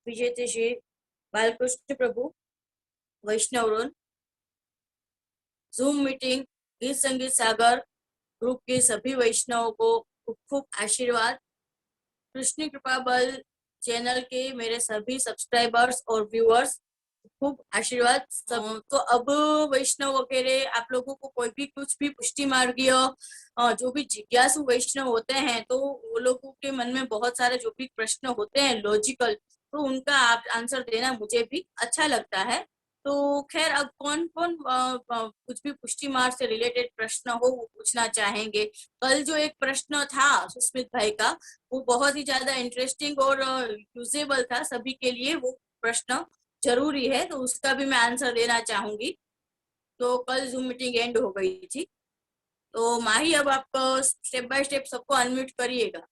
विजेते श्री बालकृष्ण प्रभु वैष्णव zoom meeting गीत संगीत सागर ग्रुप के सभी वैष्णवों को खूब खूब आशीर्वाद। कृष्ण कृपा बल चैनल के मेरे सभी सब्सक्राइबर्स और व्यूअर्स खूब आशीर्वाद सब। तो अब वैष्णव वगैरह आप लोगों को कोई भी कुछ भी पुष्टि मार्गीय जो भी जिज्ञासु वैष्णव होते हैं तो वो लोगों के मन में बहुत सारे जो भी प्रश्न होते हैं लॉजिकल, तो उनका आप आंसर देना मुझे भी अच्छा लगता है। तो खैर अब कौन कौन कुछ भी पुष्टि मार्ग से रिलेटेड प्रश्न हो वो पूछना चाहेंगे। कल जो एक प्रश्न था सुस्मित भाई का वो बहुत ही ज्यादा इंटरेस्टिंग और यूजेबल था सभी के लिए, वो प्रश्न जरूरी है तो उसका भी मैं आंसर देना चाहूंगी। तो कल जूम मीटिंग एंड हो गई थी। तो माही अब आप स्टेप बाय स्टेप सबको अनम्यूट करिएगा।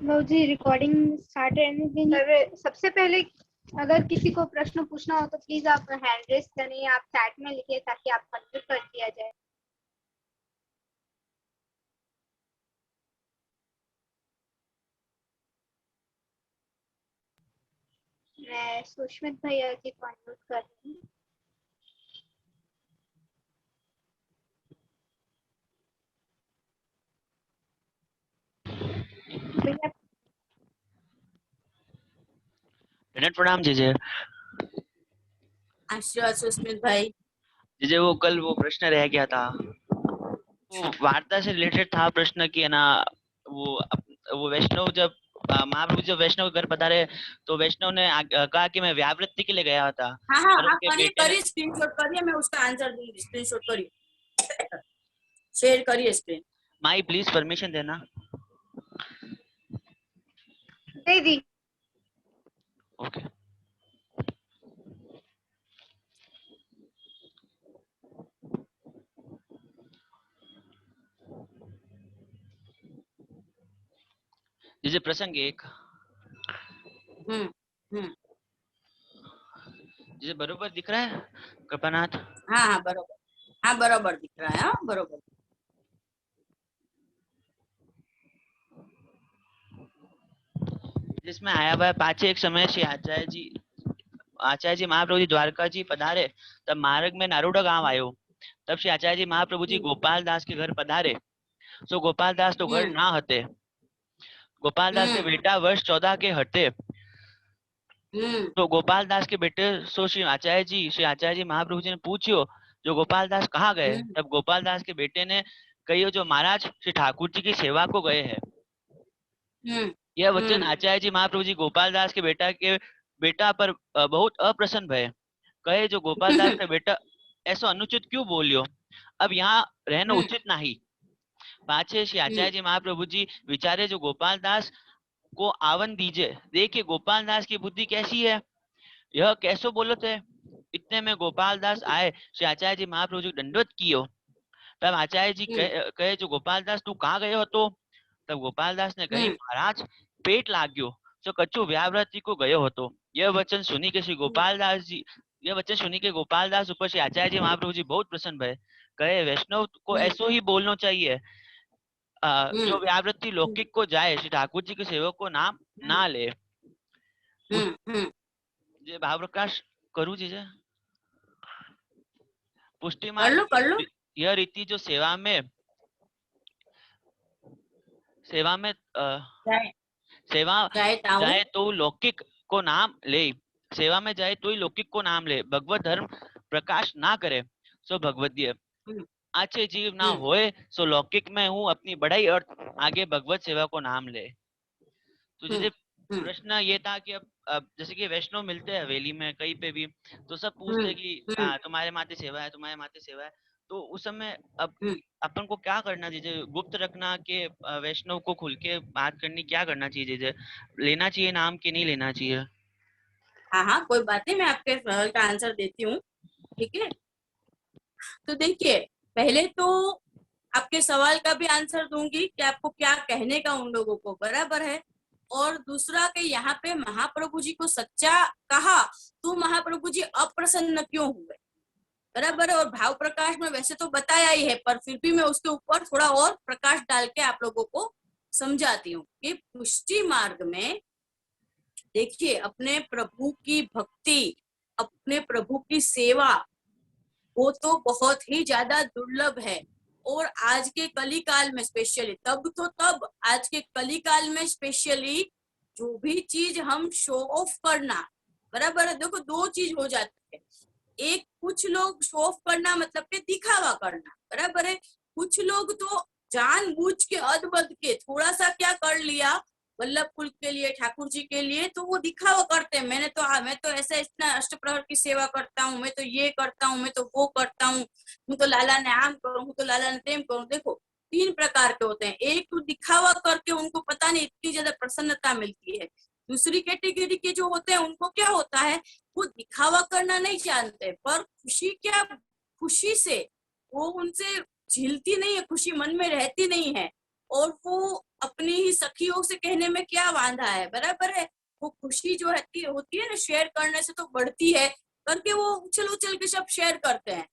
लो जी, रिकॉर्डिंग स्टार्ट रहने दीजिए। सबसे पहले अगर किसी को प्रश्न पूछना हो तो प्लीज आप हैंड रेस करें, आप चैट में लिखिए ताकि आप अनम्यूट कर दिया जाए। मैं सुष्मित भैया जी को अनम्यूट कर रही हूँ। भैया प्रणाम जीजे। आशीर्वाद सुस्मित भाई। जीजे वो कल वो प्रश्न रह गया था, वो वार्ता से रिलेटेड था प्रश्न की, है ना। वो वैष्णव जब महाप्रभु जब वैष्णव के घर पधारे तो वैष्णव ने कहा कि मैं व्यावृत्ति के लिए गया था। हाँ हाँ और हाँ, उसके करिए बेटे ने करिए स्क्रीनशॉट करिए, मैं उसका आंसर दूंगी। स्क्रीनशॉट करिए, शेयर करिए स्क्रीन। माई प्लीज परमिशन देना। दे दी। ओके। जैसे प्रसंग एक जैसे बरोबर दिख रहा है कृपानाथ? हाँ हाँ बरोबर, हाँ बरोबर दिख रहा है, हाँ बरोबर। जिसमें आया हुआ है पाछे एक समय से आचार्य जी महाप्रभु जी द्वारका जी पधारे, तब मार्ग में नारुड़ा गांव आयो। तब श्री आचार्य जी महाप्रभु जी गोपाल दास के घर पधारे। सो गोपाल दास तो घर ना हते। गोपाल दास के बेटा वर्ष 14 के हटे। तो गोपाल दास के बेटे सो श्री आचार्य जी महाप्रभु जी ने पूछियो जो गोपाल दास कहाँ गए। तब गोपाल दास के बेटे ने कहियो जो महाराज श्री ठाकुर जी की सेवा को गए हैं। यह वचन आचार्य जी महाप्रभु जी गोपाल दास के बेटा पर बहुत अप्रसन्न भय। कहे जो गोपाल दास का बेटा ऐसा अनुचित क्यों बोलियो, अब यहाँ रहना उचित नहीं। पाछे श्री आचार्य जी महाप्रभु जी विचारे जो गोपाल दास को आवन दीजिए। देखिए गोपाल दास की बुद्धि कैसी है, यह कैसो बोलत है। इतने में गोपाल दास आए, श्री आचार्य जी महाप्रभु जी दंडवत कियो। तब आचार्य जी कहे जो गोपाल दास तू कहाँ गए हो। तो तब गोपाल दास ने कही महाराज पेट लाग्यो तो कच्चू व्यावृत्ति को गयो હતો। यह वचन सुनी के श्री गोपाल दास जी यह वचन सुनी के गोपाल दास ऊपर श्री आचार्य जी महाप्रभु जी बहुत प्रसन्न भय। कहे वैष्णव को ऐसो ही बोलना चाहिए, जो व्यावृत्ति लौकिक को जाए श्री ठाकुर जी के सेवक को नाम ना ले। जे भाव प्रकाश करूँ जीजे पुष्टि मार्ग कर लो। यह रीति जो सेवा में जाए तो लौकिक को नाम ले। सेवा में जाए तो ही लौकिक को नाम ले। भगवत धर्म प्रकाश ना करे सो भगवदीय। अच्छे जीव ना होए सो लौकिक में हूँ अपनी बढ़ाई और आगे भगवत सेवा को नाम ले। तो जैसे प्रश्न ये था कि अब जैसे कि वैष्णव मिलते हैं हवेली में कहीं पे भी, तो सब पूछते हैं कि तुम्हारे माते सेवा है, तुम्हारे माते सेवा है। तो उस समय अब अपन को क्या करना चाहिए, गुप्त रखना के वैष्णव को खुल के बात करनी, क्या करना चाहिए? जैसे लेना चाहिए नाम कि नहीं लेना चाहिए? हाँ हाँ कोई बात नहीं, मैं आपके सवाल का आंसर देती हूँ, ठीक है। तो देखिए पहले तो आपके सवाल का भी आंसर दूंगी कि आपको क्या कहने का उन लोगों को, बराबर है। और दूसरा कि यहाँ पे महाप्रभु जी को सच्चा कहा तो महाप्रभु जी अप्रसन्न क्यों हुए, बराबर है। और भाव प्रकाश में वैसे तो बताया ही है, पर फिर भी मैं उसके ऊपर थोड़ा और प्रकाश डाल के आप लोगों को समझाती हूँ कि पुष्टि मार्ग में देखिए, अपने प्रभु की भक्ति, अपने प्रभु की सेवा, वो तो बहुत ही ज्यादा दुर्लभ है। और आज के कली काल में स्पेशली, तब आज के कली काल में स्पेशली, जो भी चीज हम शो ऑफ करना, बराबर है। देखो, दो चीज हो जाती है। एक, कुछ लोग शो ऑफ करना मतलब के दिखावा करना, बराबर है। कुछ लोग तो जानबूझ के अदबद के थोड़ा सा क्या कर लिया, वल्लभ कुल के लिए, ठाकुर जी के लिए, तो वो दिखावा करते हैं। मैं तो ऐसे इतना अष्टप्रहर की सेवा करता हूँ, मैं तो ये करता हूँ, मैं तो वो करता हूँ, हूँ तो लाला ने आम करूँ, हूँ तो लाला ने तेम करूँ। देखो, तीन प्रकार के होते हैं। एक तो दिखावा करके उनको पता नहीं इतनी ज्यादा प्रसन्नता मिलती है। दूसरी कैटेगरी के जो होते हैं उनको क्या होता है, वो दिखावा करना नहीं जानते, पर खुशी से वो उनसे झिलती नहीं है, खुशी मन में रहती नहीं है। और वो अपनी ही सखियों से कहने में क्या वांधा है, बराबर है। वो खुशी जो होती है ना, शेयर करने से तो बढ़ती है, करके वो उछल उछल के सब शेयर करते हैं।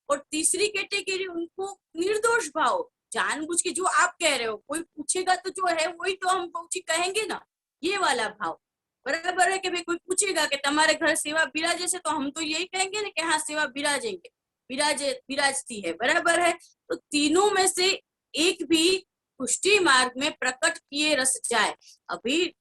और तीसरी कैटेगरी, उनको निर्दोष भाव, जानबूझ के, जो आप कह रहे हो, कोई पूछेगा तो जो है वही तो हम पहुंची कहेंगे ना, ये वाला भाव, बराबर है। कि भाई कोई पूछेगा कि तुम्हारे घर सेवा बिराजे से, तो हम तो यही कहेंगे ना कि हाँ, सेवा बिराजेंगे, बिराजती है, बराबर है। तो तीनों में से एक भी पुष्टि मार्ग में प्रकट किए रस जाए। अभी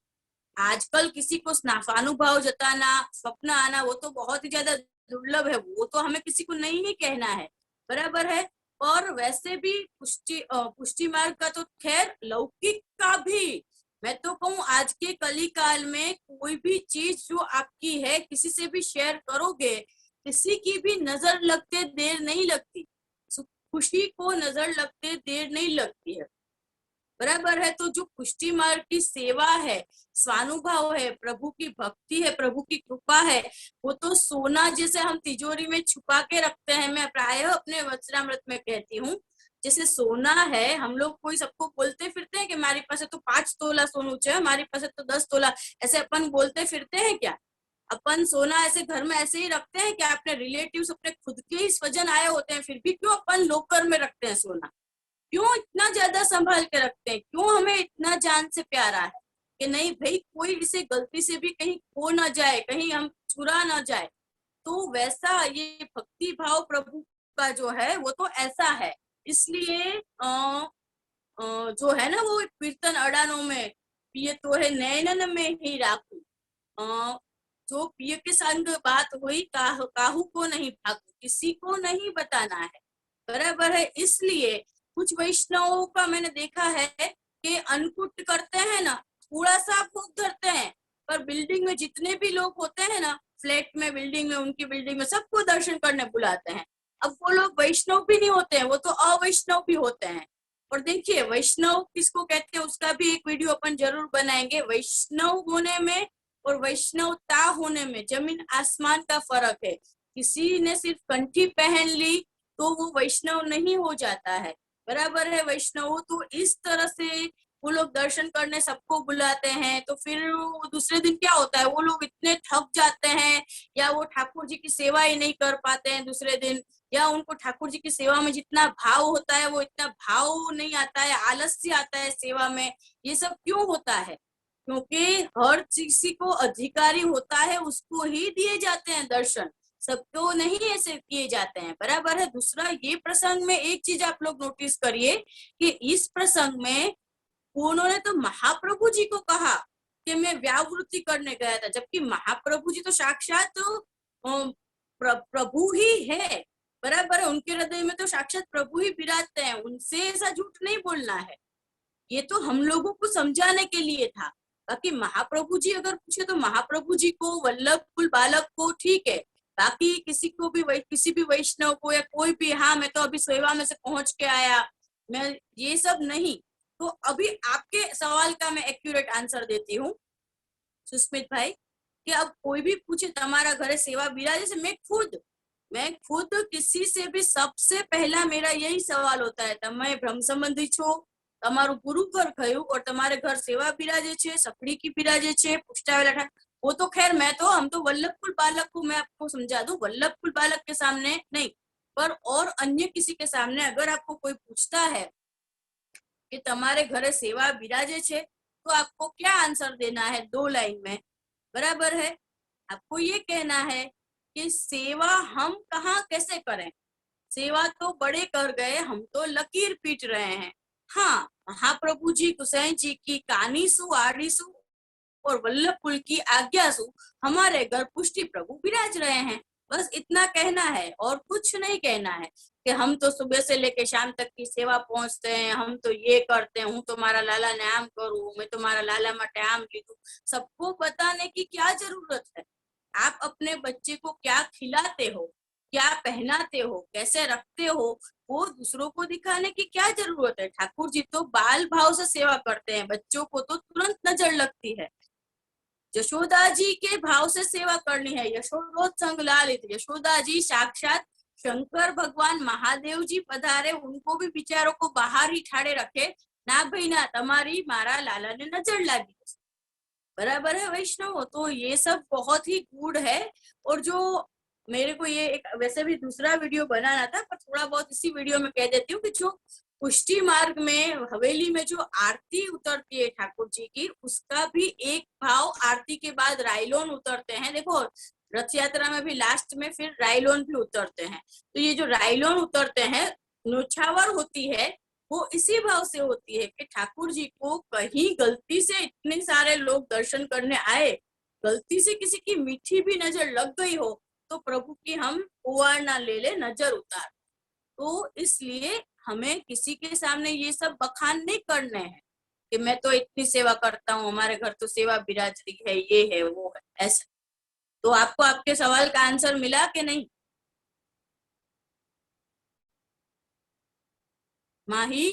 आजकल किसी को स्नाफानुभाव जताना, स्वप्न आना, वो तो बहुत ही ज्यादा दुर्लभ है, वो तो हमें किसी को नहीं ही कहना है, बराबर है। और वैसे भी पुष्टि मार्ग का तो खैर, लौकिक का भी, मैं तो कहूँ आज के कली काल में कोई भी चीज जो आपकी है, किसी से भी शेयर करोगे, किसी की भी नजर लगते देर नहीं लगती, खुशी को नजर लगते देर नहीं लगती है, बराबर है। तो जो पुष्टि मार्ग की सेवा है, स्वानुभाव है, प्रभु की भक्ति है, प्रभु की कृपा है, वो तो सोना जैसे हम तिजोरी में छुपा के रखते हैं। मैं प्रायः अपने वचनामृत में कहती हूँ, जैसे सोना है, हम लोग कोई सबको बोलते फिरते हैं कि हमारे पास तो 5 तोला सोनू है, हमारे पास तो 10 तोला, ऐसे अपन बोलते फिरते हैं क्या? अपन सोना ऐसे घर में ऐसे ही रखते हैं क्या? अपने रिलेटिव्स, अपने खुद के ही स्वजन आए होते हैं, फिर भी क्यों अपन लॉकर में रखते हैं सोना? क्यों इतना ज्यादा संभाल के रखते हैं? क्यों हमें इतना जान से प्यारा है कि नहीं भाई, कोई इसे गलती से भी कहीं खो ना जाए, कहीं हम चुरा ना जाए। तो वैसा ये भक्ति भाव प्रभु का जो है, वो तो ऐसा है। इसलिए जो है ना, वो कीर्तन अड़ानो में, पिए तो है नैनन में ही राखू, जो पिए के संग बात हुई, काहू को नहीं भागू, किसी को नहीं बताना है, बराबर है। इसलिए कुछ वैष्णवों का मैंने देखा है कि अनकुट करते हैं ना, थोड़ा सा भोग धरते हैं, पर बिल्डिंग में जितने भी लोग होते हैं ना, फ्लैट में, बिल्डिंग में, उनकी बिल्डिंग में सबको दर्शन करने बुलाते हैं। अब वो लोग वैष्णव भी नहीं होते हैं, वो तो अवैष्णव भी होते हैं। और देखिए, वैष्णव किसको कहते हैं, उसका भी एक वीडियो अपन जरूर बनाएंगे। वैष्णव होने में और वैष्णवता होने में जमीन आसमान का फर्क है। किसी ने सिर्फ कंठी पहन ली तो वो वैष्णव नहीं हो जाता है, बराबर है। वैष्णव तो इस तरह से वो लोग दर्शन करने सबको बुलाते हैं, तो फिर वो दूसरे दिन क्या होता है, वो लोग इतने थक जाते हैं, या वो ठाकुर जी की सेवा ही नहीं कर पाते हैं दूसरे दिन, या उनको ठाकुर जी की सेवा में जितना भाव होता है वो इतना भाव नहीं आता है, आलस्य आता है सेवा में। ये सब क्यों होता है? क्योंकि हर किसी को अधिकारी होता है, उसको ही दिए जाते हैं दर्शन, सबको नहीं ऐसे किए जाते हैं, बराबर है। दूसरा, ये प्रसंग में एक चीज आप लोग नोटिस करिए कि इस प्रसंग में उन्होंने तो महाप्रभु जी को कहा कि मैं व्यावृत्ति करने गया था, जबकि महाप्रभु जी तो साक्षात प्रभु ही है, बराबर है। उनके हृदय में तो साक्षात प्रभु ही विराजते हैं, उनसे ऐसा झूठ नहीं बोलना है। ये तो हम लोगों को समझाने के लिए था। बाकी महाप्रभु जी अगर पूछे तो महाप्रभु जी को, वल्लभ कुल बालक को ठीक है, बाकी किसी को भी, किसी भी वैष्णव को या कोई भी, हाँ मैं तो अभी सेवा में से पहुंच के आया, मैं ये सब नहीं। तो अभी आपके सवाल का मैं एक्यूरेट आंसर देती हूँ सुस्मित भाई, कि अब कोई भी पूछे तुम्हारा घरे सेवा बिराजे से, मैं खुद किसी से भी सबसे पहला मेरा यही सवाल होता है, તમે ब्रह्म संबंधी छो, તમારું ગુરુ ઘર કયું, और तुम्हारे घर सेवा बिराजे छे, सखड़ी की बिराजे छे, पुष्टावेला ठाक, वो तो खैर मैं तो, हम तो वल्लभ कुल बालक को मैं आपको समझा दूं, वल्लभ कुल बालक के सामने नहीं, पर और अन्य किसी के सामने अगर आपको कोई पूछता है कि तुम्हारे घरे सेवा बिराजे छे, तो आपको क्या आंसर देना है 2 लाइन में? बराबर है। आपको ये कहना है कि सेवा हम कहाँ कैसे करें, सेवा तो बड़े कर गए, हम तो लकीर पीट रहे हैं। हाँ, महाप्रभु जी कुसैन जी की कानीसु आड़ीसु और वल्लभपुर की आज्ञासु हमारे घर पुष्टि प्रभु विराज रहे हैं। बस इतना कहना है और कुछ नहीं कहना है कि हम तो सुबह से लेके शाम तक की सेवा पहुंचते हैं, हम तो ये करते हैं, हूँ तुम्हारा लाला ने आम करूँ, मैं तुम्हारा लाला मटे आम लीधू। सबको बताने की क्या जरूरत है? आप अपने बच्चे को क्या खिलाते हो, क्या पहनाते हो, कैसे रखते हो, वो दूसरों को दिखाने की क्या जरूरत है? ठाकुर जी तो बाल भाव से सेवा करते हैं, बच्चों को तो तुरंत नजर लगती है। यशोदा जी के भाव से सेवा करनी है। यशोदोत्संग लालित यशोदा जी साक्षात शंकर भगवान महादेव जी पधारे, उनको भी बिचारों को बाहर ही ठाड़े रखे, ना भाई ना तमारी मारा लाला ने नजर लागी। बराबर है वैष्णव? तो ये सब बहुत ही गूढ़ है। और जो मेरे को ये एक वैसे भी दूसरा वीडियो बनाना था, पर थोड़ा बहुत इसी वीडियो में कह देती हूँ कि जो पुष्टि मार्ग में हवेली में जो आरती उतरती है ठाकुर जी की, उसका भी एक भाव आरती के बाद राइलोन उतरते हैं। देखो रथ यात्रा में भी लास्ट में फिर राइलोन भी उतरते हैं। तो ये जो राइलोन उतरते हैं, नौछावर होती है, वो इसी भाव से होती है कि ठाकुर जी को कहीं गलती से इतने सारे लोग दर्शन करने आए, गलती से किसी की मीठी भी नजर लग गई हो तो प्रभु की हम उवार ना ले ले, नजर उतार। तो इसलिए हमें किसी के सामने ये सब बखान नहीं करने हैं कि मैं तो इतनी सेवा करता हूँ, हमारे घर तो सेवा बिराजरी है, ये है वो है, ऐसा। तो आपको आपके सवाल का आंसर मिला कि नहीं? माही,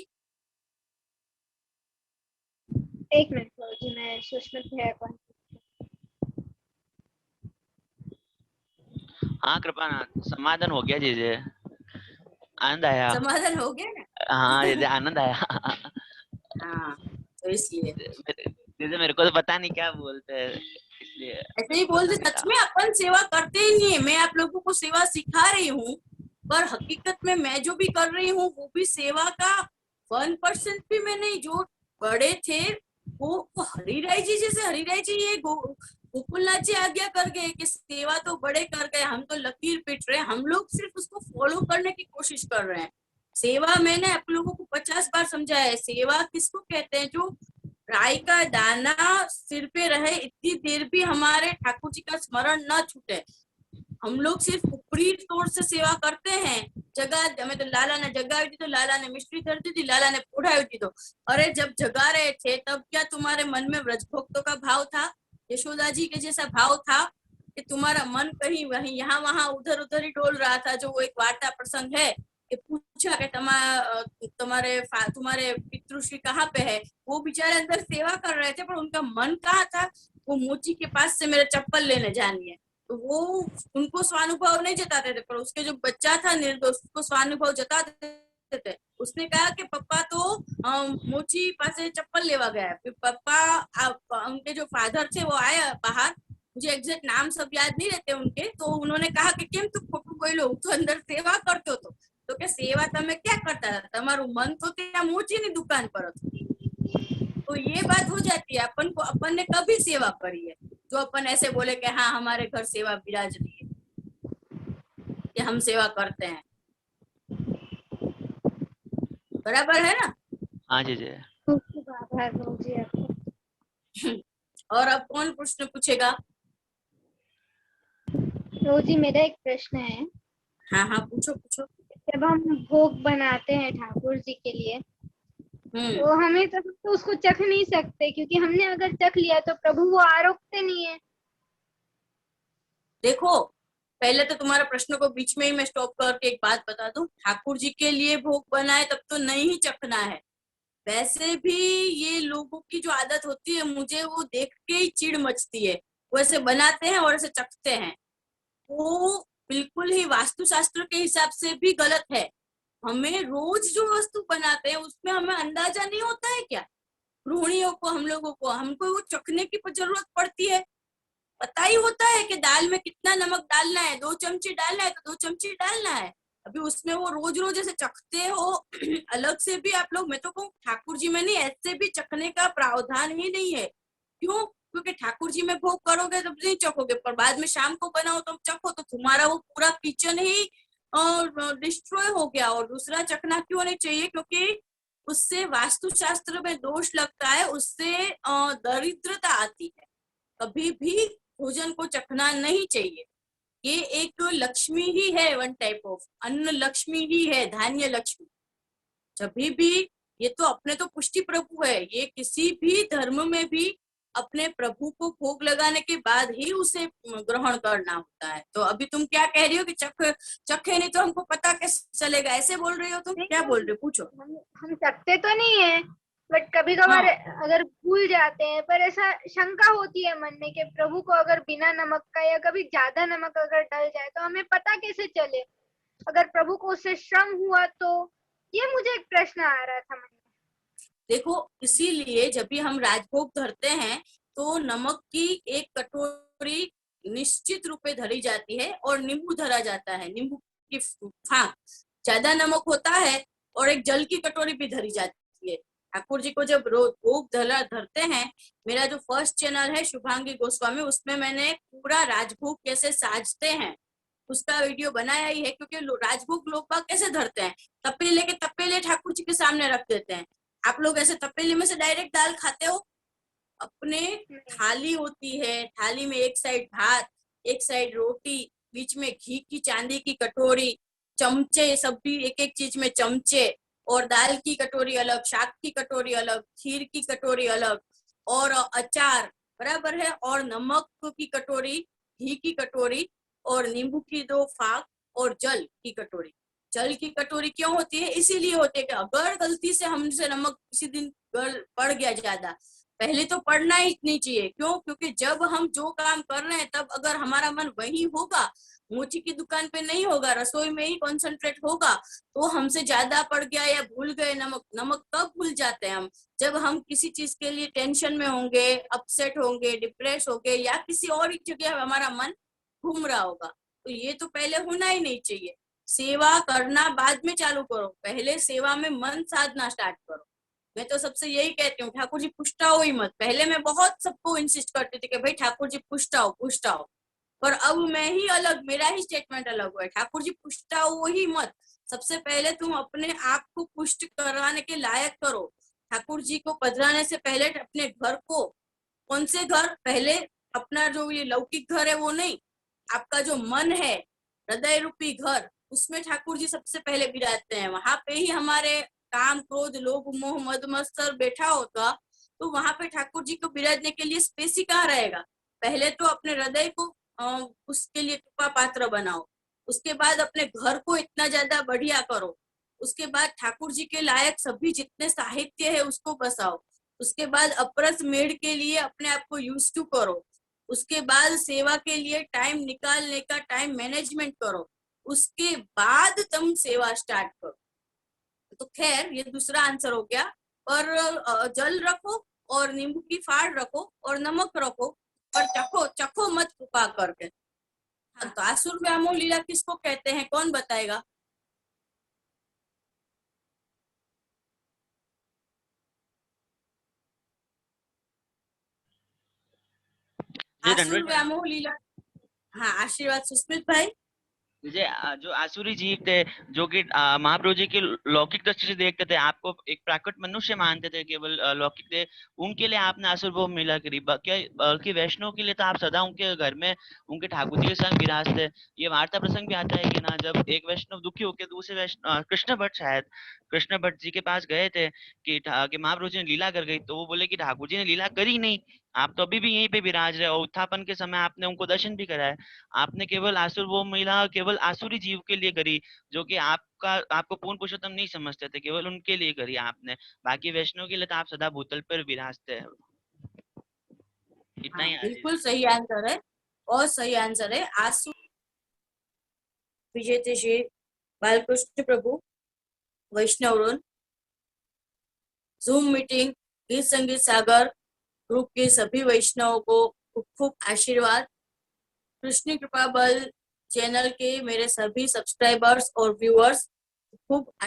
एक मिनट जी, मैं सुष्मित भैया को। हाँ कृपानाथ, समाधान हो गया जीजे, आनंद आया। समाधान हो गया ना? हाँ जीजे, आनंद आया। हाँ, तो इसलिए जीजे मेरे को तो पता नहीं क्या बोलते हैं, इसलिए ऐसे ही बोलते। सच में अपन सेवा करते ही नहीं है। मैं आप लोगों को सेवा सिखा रही हूँ, पर हकीकत में मैं जो भी कर रही हूँ वो भी सेवा का 1% भी मैं नहीं। जो बड़े थे वो हरिराय जी, जैसे हरिराय जी ये गोकुलनाथ जी आज्ञा कर गए कि सेवा तो बड़े कर गए, हम तो लकीर पीट रहे हैं, हम लोग सिर्फ उसको फॉलो करने की कोशिश कर रहे हैं। सेवा मैंने आप लोगों को 50 बार समझाया है। सेवा किसको कहते हैं? जो राई का दाना सिर पे रहे इतनी देर भी हमारे ठाकुर जी का स्मरण न छूटे। हम लोग सिर्फ ऊपरी तौर से सेवा करते हैं। जगह हमें तो लाला ने जगाई थी, तो लाला ने मिश्री धर दी थी, लाला ने उठाई थी। तो अरे जब जगा रहे थे तब क्या तुम्हारे मन में ब्रज भक्तों का भाव था? यशोदा जी के जैसा भाव था कि तुम्हारा मन कहीं वहीं यहाँ वहां उधर उधर ही डोल रहा था? जो वो एक वार्ता प्रसंग है कि पूछा कि तुम्हारे पितृश्री कहाँ पे है? वो बेचारे अंदर सेवा कर रहे थे, पर उनका मन कहाँ था? वो मोची के पास से मेरे चप्पल लेने जानी है। तो वो उनको स्वानुभव नहीं जताते थे, पर उसके जो बच्चा था निर्दोष, उसको स्वानुभव जताते थे। उसने कहा कि पप्पा तो मोची पास से चप्पल लेवा गया। फिर पप्पा उनके जो फादर थे वो आया बाहर, मुझे एग्जैक्ट नाम सब याद नहीं रहते उनके, तो उन्होंने कहा कि केम तू खोटू बोलो, तो अंदर सेवा करते हो तो क्या सेवा तमे क्या करता था? तमारू मन तो त्या मोची नी दुकान पर હતું। तो ये बात हो जाती है। अपन ने कभी सेवा करी है जो अपन ऐसे बोले कि हाँ हमारे घर सेवा विराज रही है, कि हम सेवा करते हैं। बराबर है ना? हाँ जीजे। खूब खूब आभार जी आपका। और अब कौन प्रश्न पूछेगा? जी मेरा एक प्रश्न है। हाँ हाँ, पूछो पूछो। जब हम भोग बनाते हैं ठाकुर जी के लिए, तो हमें तो उसको चख नहीं सकते, क्योंकि हमने अगर चख लिया तो प्रभु वो आरोपते नहीं है। देखो, पहले तो तुम्हारे प्रश्न को बीच में ही मैं स्टॉप करके एक बात बता दूं। ठाकुर जी के लिए भोग बनाए तब तो नहीं ही चखना है। वैसे भी ये लोगों की जो आदत होती है, मुझे वो देख के ही चिढ़ मचती है। वो ऐसे बनाते हैं और ऐसे चखते हैं, वो बिल्कुल ही वास्तुशास्त्र के हिसाब से भी गलत है। हमें रोज जो वस्तु बनाते हैं उसमें हमें अंदाजा नहीं होता है क्या? गृहिणियों को, हम लोगों को, हमको वो चखने की जरूरत पड़ती है। पता ही होता है कि दाल में कितना नमक डालना है, 2 चमची डालना है तो 2 चमची डालना है। अभी उसमें वो रोज रोज ऐसे चखते हो अलग से भी आप लोग। मैं तो कहूँ ठाकुर जी में नहीं, ऐसे भी चखने का प्रावधान ही नहीं है। क्यों? क्योंकि ठाकुर जी में भोग करोगे तब नहीं चखोगे, पर बाद में शाम को बनाओ तो चखो, तो तुम्हारा वो पूरा किचन ही डिस्ट्रॉय हो गया। और दूसरा चखना क्यों नहीं चाहिए? क्योंकि उससे वास्तुशास्त्र में दोष लगता है, उससे दरिद्रता आती है। कभी भी भोजन को चखना नहीं चाहिए। ये एक लक्ष्मी ही है, वन टाइप ऑफ अन्न लक्ष्मी ही है, धान्य लक्ष्मी। जब भी ये तो अपने तो पुष्टि प्रभु है, ये किसी भी धर्म में भी अपने प्रभु को भोग लगाने के बाद ही उसे ग्रहण करना होता है। तो अभी तुम क्या कह रही हो कि चखे नहीं तो हमको पता कैसे चलेगा, ऐसे बोल रही हो तुम? नहीं, क्या बोल रहे हो, पूछो। हम सकते तो नहीं है, बट कभी कभार अगर भूल जाते हैं, पर ऐसा शंका होती है मन में कि प्रभु को अगर बिना नमक का या कभी ज्यादा नमक अगर डल जाए तो हमें पता कैसे चले? अगर प्रभु को उससे श्रम हुआ तो ये मुझे एक प्रश्न आ रहा था मन में। देखो, इसीलिए जब भी हम राजभोग धरते हैं तो नमक की एक कटोरी निश्चित रूप में धरी जाती है और नींबू धरा जाता है, नींबू की फांक। ज्यादा नमक होता है और एक जल की कटोरी भी धरी जाती है। ठाकुर जी को जब रोज भोग धरते हैं, मेरा जो फर्स्ट चैनल है शुभांगी गोस्वामी, उसमें मैंने पूरा राजभोग कैसे साजते हैं उसका वीडियो बनाया ही है। क्योंकि राजभोग लोग बाग कैसे धरते हैं, तपेले के तपेले ठाकुर जी के सामने रख देते हैं। आप लोग ऐसे तपेले में से डायरेक्ट दाल खाते हो? अपने थाली होती है, थाली में एक साइड भात, एक साइड रोटी, बीच में घी की चांदी की कटोरी, चमचे, सब भी एक एक चीज में चमचे, और दाल की कटोरी अलग, शाक की कटोरी अलग, खीर की कटोरी अलग, और अचार बराबर है, और नमक की कटोरी, घी की कटोरी, और नींबू की 2 फाक, और जल की कटोरी। जल की कटोरी क्यों होती है? इसीलिए होती है कि अगर गलती से हमसे नमक किसी दिन पड़ गया ज्यादा, पहले तो पढ़ना ही नहीं चाहिए। क्यों? क्योंकि जब हम जो काम कर रहे हैं तब अगर हमारा मन वही होगा, मोची की दुकान पे नहीं होगा, रसोई में ही कॉन्सेंट्रेट होगा, तो हमसे ज्यादा पड़ गया या भूल गए नमक। नमक कब भूल जाते हैं हम? जब हम किसी चीज के लिए टेंशन में होंगे, अपसेट होंगे, डिप्रेस होंगे, या किसी और जगह हमारा मन घूम रहा होगा। तो ये तो पहले होना ही नहीं चाहिए। सेवा करना बाद में चालू करो, पहले सेवा में मन साधना स्टार्ट करो। मैं तो सबसे यही कहती हूँ, ठाकुर जी पुष्टाओ ही मत। पहले मैं बहुत सबको इंसिस्ट करती थी कि भाई ठाकुर जी पुष्टाओ, पर अब मैं ही अलग, मेरा ही स्टेटमेंट अलग हुआ है, ठाकुर जी पुष्टाओ ही मत। सबसे पहले तुम अपने आप को पुष्ट करवाने के लायक करो। ठाकुर जी को पधराने से पहले अपने घर को, कौन से घर? पहले अपना जो ये लौकिक घर है वो नहीं, आपका जो मन है, हृदय रूपी घर, उसमें ठाकुर जी सबसे पहले विराजते हैं। वहां पे ही हमारे काम, क्रोध, लोभ, मोह, मद मत्सर बैठा होगा, तो वहां पे ठाकुर जी को विराजने के लिए स्पेस ही कहाँ रहेगा? पहले तो अपने हृदय को उसके लिए कृपा पात्र बनाओ, उसके बाद अपने घर को इतना ज्यादा बढ़िया करो, उसके बाद ठाकुर जी के लायक सभी जितने साहित्य है उसको बसाओ, उसके बाद अपरस मेढ़ के लिए अपने आप को यूज टू करो, उसके बाद सेवा के लिए टाइम निकालने का टाइम मैनेजमेंट करो, उसके बाद तुम सेवा स्टार्ट करो। तो खैर ये दूसरा आंसर हो गया। पर जल रखो और नींबू की फाड़ रखो और नमक रखो, पर चखो मत कृपा करके। तो आसुर व्यामोह लीला किसको कहते हैं, कौन बताएगा? आसुर व्यामोह लीला। हाँ, आशीर्वाद सुस्मित भाई। मुझे जो आसुरी जीव थे, जो कि महाप्रभु जी की लौकिक दृष्टि से देखते थे, आपको एक प्राकृत मनुष्य मानते थे, केवल लौकिक थे, उनके लिए आपने आसुर भोग मिला करी। बल्कि वैष्णव के लिए तो आप सदा उनके घर में उनके ठाकुर जी के संग विराजते। ये वार्ता प्रसंग भी आता है कि ना, जब एक वैष्णव दुखी होकर दूसरे वैष्णव कृष्ण भट्ट, शायद कृष्ण भट्ट जी के पास गए थे कि महाप्रभु जी ने लीला कर गई, तो वो बोले कि ठाकुर जी ने लीला करी नहीं, आप तो अभी भी यहीं पे विराज रहे, और उत्थापन के समय आपने उनको दर्शन भी कराया। आपने केवल आसुर वो महिला केवल आसुरी जीव के लिए करी, जो कि आपको पूर्ण पुरुषोत्तम नहीं समझते थे, केवल उनके लिए करी आपने। बाकी वैष्णव के लिए तो आप सदा भूतल पर विराजते हैं। इतना हाँ, ही बिल्कुल सही आंसर है, और सही आंसर है। आसुर विजेते श्री बालकृष्ण प्रभु वैष्णव जूम मीटिंग गीत संगीत सागर ग्रुप के सभी वैष्णवों को खूब खूब आशीर्वाद। कृष्ण कृपा बल चैनल के मेरे सभी सब्सक्राइबर्स और व्यूअर्स खूब